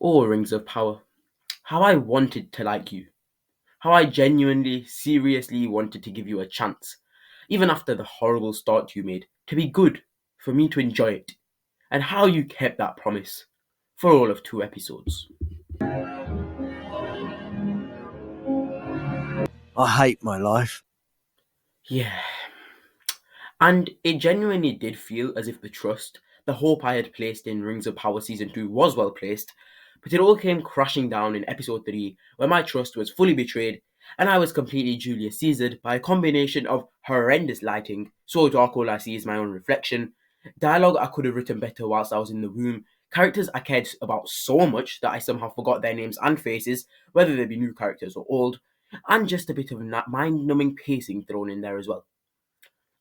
Oh, Rings of Power. How I wanted to like you. How I genuinely, seriously wanted to give you a chance. Even after the horrible start you made. To be good. For me to enjoy it. And how you kept that promise. For all of 2 episodes. I hate my life. Yeah. And it genuinely did feel as if the trust, the hope I had placed in Rings of Power Season 2 was well placed, but it all came crashing down in Episode 3, where my trust was fully betrayed, and I was completely Julius Caesared by a combination of horrendous lighting, so dark all I see is my own reflection, dialogue I could have written better whilst I was in the room, characters I cared about so much that I somehow forgot their names and faces, whether they be new characters or old, and just a bit of mind-numbing pacing thrown in there as well.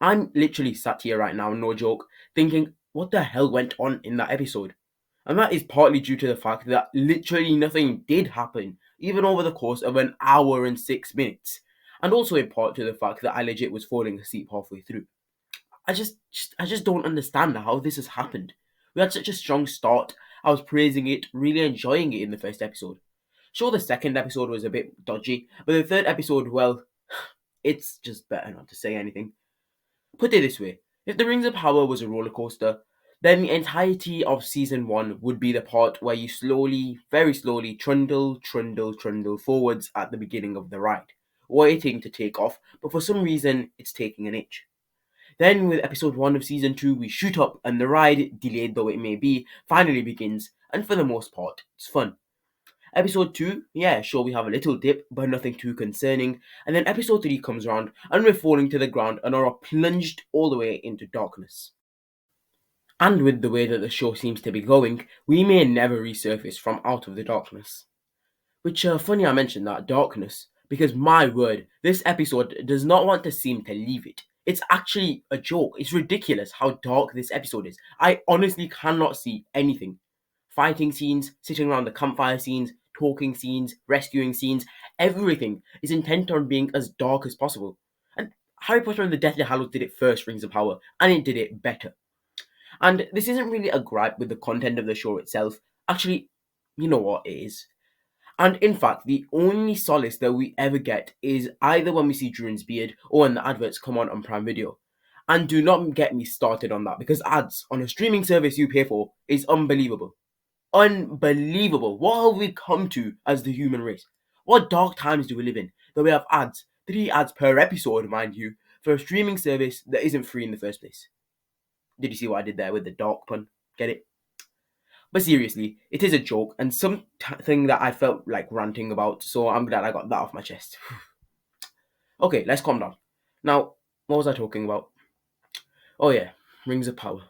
I'm literally sat here right now, no joke, thinking, what the hell went on in that episode? And that is partly due to the fact that literally nothing did happen, even over the course of an hour and 6 minutes. And also in part to the fact that I legit was falling asleep halfway through. I just don't understand how this has happened. We had such a strong start. I was praising it, really enjoying it in the first episode. Sure, the second episode was a bit dodgy, but the third episode, well, it's just better not to say anything. Put it this way, if the Rings of Power was a roller coaster, then the entirety of season 1 would be the part where you slowly, very slowly, trundle forwards at the beginning of the ride, waiting to take off, but for some reason it's taking an itch. Then, with episode 1 of season 2, we shoot up and the ride, delayed though it may be, finally begins, and for the most part, it's fun. Episode 2, yeah, sure, we have a little dip, but nothing too concerning. And then episode 3 comes around, and we're falling to the ground and are plunged all the way into darkness. And with the way that the show seems to be going, we may never resurface from out of the darkness. Which, funny I mentioned that, darkness, because my word, this episode does not want to seem to leave it. It's actually a joke. It's ridiculous how dark this episode is. I honestly cannot see anything. Fighting scenes, sitting around the campfire scenes, talking scenes, rescuing scenes, everything is intent on being as dark as possible. And Harry Potter and the Deathly Hallows did it first, Rings of Power, and it did it better. And this isn't really a gripe with the content of the show itself. Actually, you know what it is. And in fact, the only solace that we ever get is either when we see Druin's beard or when the adverts come on Prime Video. And do not get me started on that, because ads on a streaming service you pay for is unbelievable. Unbelievable. What have we come to as the human race? What dark times do we live in that we have ads, 3 ads per episode, mind you, for a streaming service that isn't free in the first place? Did you see what I did there with the dark pun? Get it? But seriously, it is a joke and something that I felt like ranting about, so I'm glad I got that off my chest. Okay, let's calm down. Now, what was I talking about? Oh yeah, Rings of Power.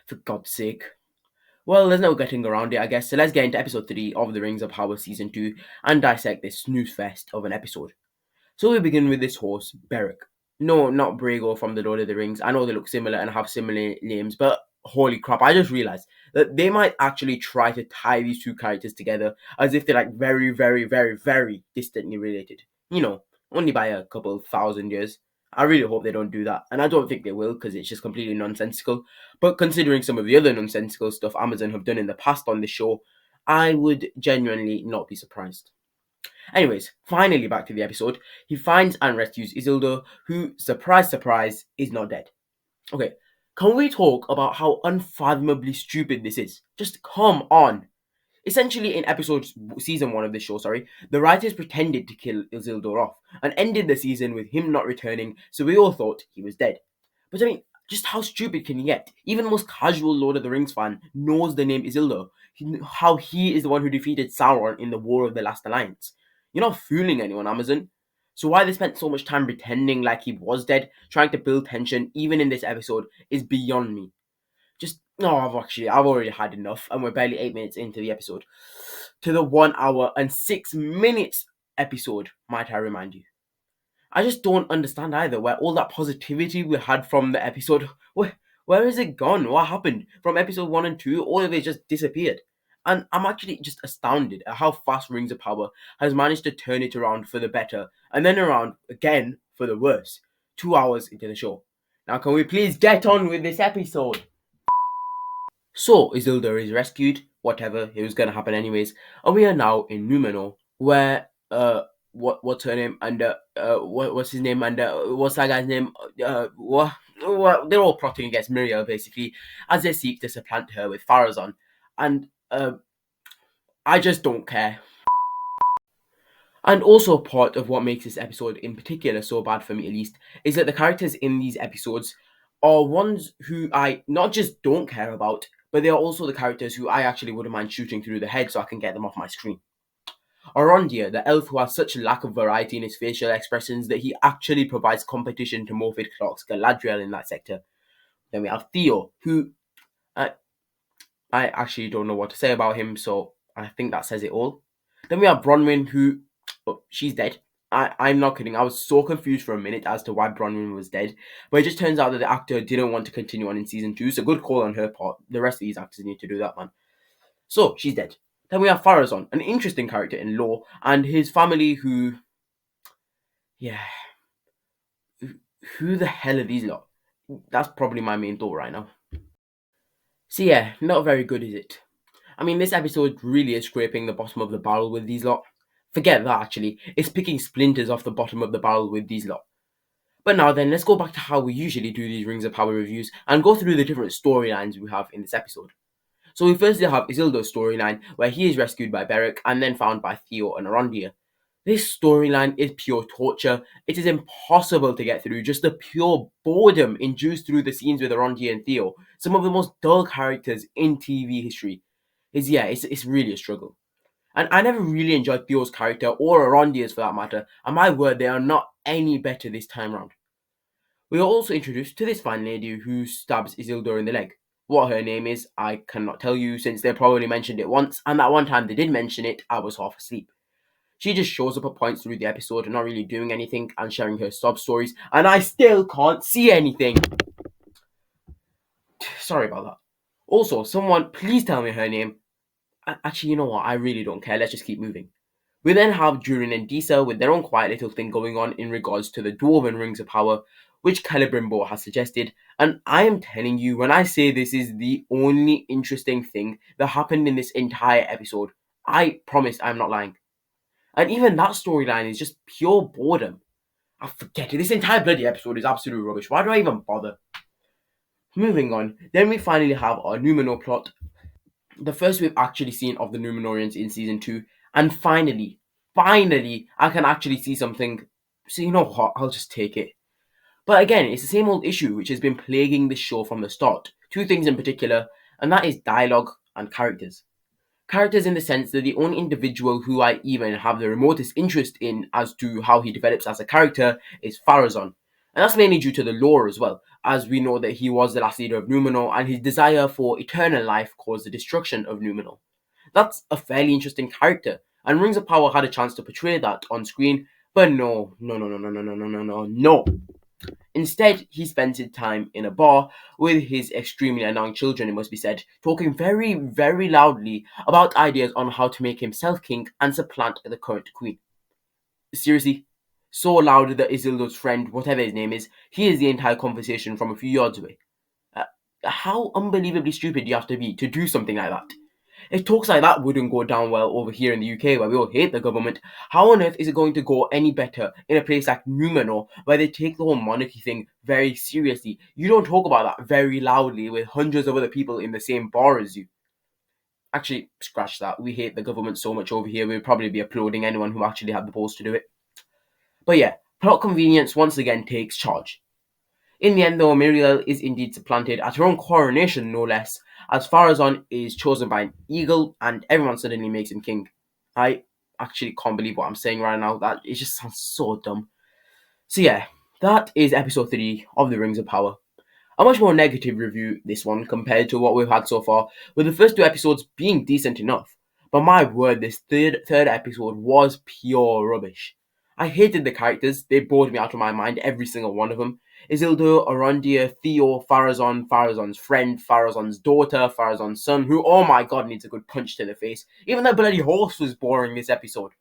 For God's sake. Well, there's no getting around it, I guess, so let's get into episode 3 of The Rings of Power Season 2 and dissect this snooze fest of an episode. So we begin with this horse, Beric. No, not Brago from The Lord of the Rings. I know they look similar and have similar names, but holy crap, I just realized that they might actually try to tie these two characters together as if they're like very, very, very, very distantly related. You know, only by a couple thousand years. I really hope they don't do that, and I don't think they will because it's just completely nonsensical. But considering some of the other nonsensical stuff Amazon have done in the past on this show, I would genuinely not be surprised. Anyways, finally back to the episode. He finds and rescues Isildur, who, surprise, surprise, is not dead. Okay, can we talk about how unfathomably stupid this is? Just come on. Essentially, in season 1 of this show, the writers pretended to kill Isildur off and ended the season with him not returning, so we all thought he was dead. But I mean, just how stupid can you get? Even the most casual Lord of the Rings fan knows the name Isildur, how he is the one who defeated Sauron in the War of the Last Alliance. You're not fooling anyone, Amazon. So why they spent so much time pretending like he was dead, trying to build tension even in this episode, is beyond me. I've already had enough, and we're barely 8 minutes into the episode. To the 1 hour and 6 minutes episode, might I remind you. I just don't understand either where all that positivity we had from the episode, where is it gone? What happened? From episode 1 and 2, all of it just disappeared. And I'm actually just astounded at how fast Rings of Power has managed to turn it around for the better, and then around again for the worse, 2 hours into the show. Now can we please get on with this episode? So Isildur is rescued, whatever, it was gonna happen anyways, and we are now in Numenor, where what's her name and what's his name and what's that guy's name? What they're all plotting against Miriel basically, as they seek to supplant her with Pharazôn, and I just don't care. And also part of what makes this episode in particular so bad for me at least is that the characters in these episodes are ones who I not just don't care about, but they are also the characters who I actually wouldn't mind shooting through the head so I can get them off my screen. Arondir, the elf who has such a lack of variety in his facial expressions that he actually provides competition to Morfydd Clark's Galadriel in that sector. Then we have Theo, who I actually don't know what to say about him, so I think that says it all. Then we have Bronwyn, who she's dead. I'm not kidding. I was so confused for a minute as to why Bronwyn was dead, but it just turns out that the actor didn't want to continue on in season 2. So good call on her part. The rest of these actors need to do that, man. So she's dead. Then we have Pharazôn, an interesting character in lore, and his family who, yeah, who the hell are these lot? That's probably my main thought right now. So yeah, not very good, is it? I mean, this episode really is scraping the bottom of the barrel with these lot. Forget that, actually. It's picking splinters off the bottom of the barrel with these lot. But now then, let's go back to how we usually do these Rings of Power reviews and go through the different storylines we have in this episode. So we firstly have Isildur's storyline, where he is rescued by Beric and then found by Theo and Arondir. This storyline is pure torture. It is impossible to get through, just the pure boredom induced through the scenes with Arondir and Theo, some of the most dull characters in TV history. It's really a struggle. And I never really enjoyed Theo's character, or Arondir's for that matter, and my word, they are not any better this time round. We are also introduced to this fine lady who stabs Isildur in the leg. What her name is, I cannot tell you since they probably mentioned it once, and that one time they did mention it, I was half asleep. She just shows up at points through the episode and not really doing anything and sharing her sob stories, and I still can't see anything. Sorry about that. Also, someone please tell me her name. Actually, you know what? I really don't care. Let's just keep moving. We then have Durin and Disa with their own quiet little thing going on in regards to the Dwarven Rings of Power, which Celebrimbor has suggested. And I am telling you, when I say this is the only interesting thing that happened in this entire episode, I promise I'm not lying. And even that storyline is just pure boredom. I forget it. This entire bloody episode is absolute rubbish. Why do I even bother? Moving on, then we finally have our Numenor plot, the first we've actually seen of the Numenorians in season 2, and finally, I can actually see something. So you know what? I'll just take it. But again, it's the same old issue which has been plaguing this show from the start. Two things in particular, and that is dialogue and characters. Characters in the sense that the only individual who I even have the remotest interest in as to how he develops as a character is Pharazôn. And that's mainly due to the lore as well, as we know that he was the last leader of Numenor and his desire for eternal life caused the destruction of Numenor. That's a fairly interesting character, and Rings of Power had a chance to portray that on screen, but no. Instead, he spent his time in a bar with his extremely annoying children, it must be said, talking very, very loudly about ideas on how to make himself king and supplant the current queen. Seriously, so loud that Isildur's friend, whatever his name is, hears the entire conversation from a few yards away. How unbelievably stupid do you have to be to do something like that? If talks like that wouldn't go down well over here in the UK where we all hate the government, how on earth is it going to go any better in a place like Numenor where they take the whole monarchy thing very seriously? You don't talk about that very loudly with hundreds of other people in the same bar as you. Actually, scratch that. We hate the government so much over here, we'd probably be applauding anyone who actually had the balls to do it. But yeah, plot convenience once again takes charge. In the end, though, Miriel is indeed supplanted at her own coronation, no less, as Pharazôn is chosen by an eagle and everyone suddenly makes him king. I actually can't believe what I'm saying right now. That it just sounds so dumb. So yeah, that is episode 3 of the Rings of Power. A much more negative review, this one, compared to what we've had so far, with the first 2 episodes being decent enough. But my word, this third episode was pure rubbish. I hated the characters, they bored me out of my mind, every single one of them. Isildur, Arondir, Theo, Pharazôn, Pharazôn's friend, Pharazôn's daughter, Pharazôn's son, who, oh my god, needs a good punch to the face. Even that bloody horse was boring this episode.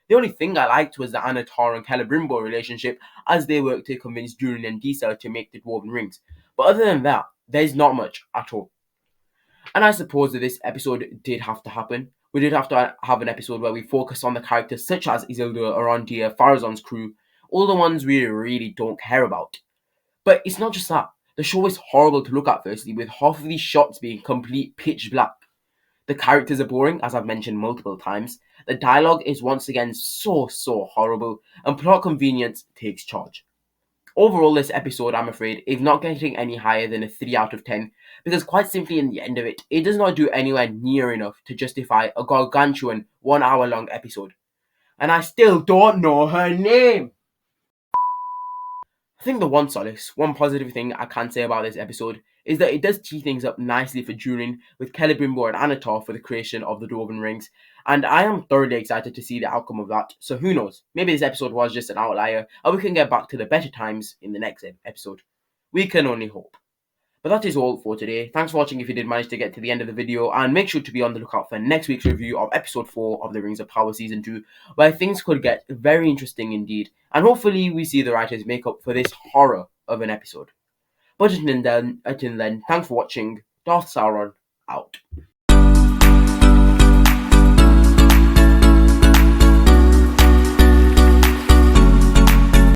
The only thing I liked was the Anatar and Celebrimbor relationship, as they worked to convince Durin and Disa to make the Dwarven Rings. But other than that, there's not much at all. And I suppose that this episode did have to happen. We did have to have an episode where we focus on the characters such as Isildur, Arondir, Farazan's crew, all the ones we really don't care about. But it's not just that. The show is horrible to look at, firstly, with half of these shots being complete pitch black. The characters are boring, as I've mentioned multiple times. The dialogue is once again so horrible, and plot convenience takes charge. Overall, this episode, I'm afraid, is not getting any higher than a 3 out of 10, because quite simply, in the end of it, it does not do anywhere near enough to justify a gargantuan 1 hour long episode. And I still don't know her name! I think the one positive thing I can say about this episode is that it does tee things up nicely for Durin, with Celebrimbor and Anatar for the creation of the Dwarven Rings, and I am thoroughly excited to see the outcome of that. So who knows, maybe this episode was just an outlier, and we can get back to the better times in the next episode. We can only hope. But that is all for today. Thanks for watching if you did manage to get to the end of the video, and make sure to be on the lookout for next week's review of episode 4 of the Rings of Power season 2, where things could get very interesting indeed, and hopefully we see the writers make up for this horror of an episode. But until then, thanks for watching. Darth Sauron out.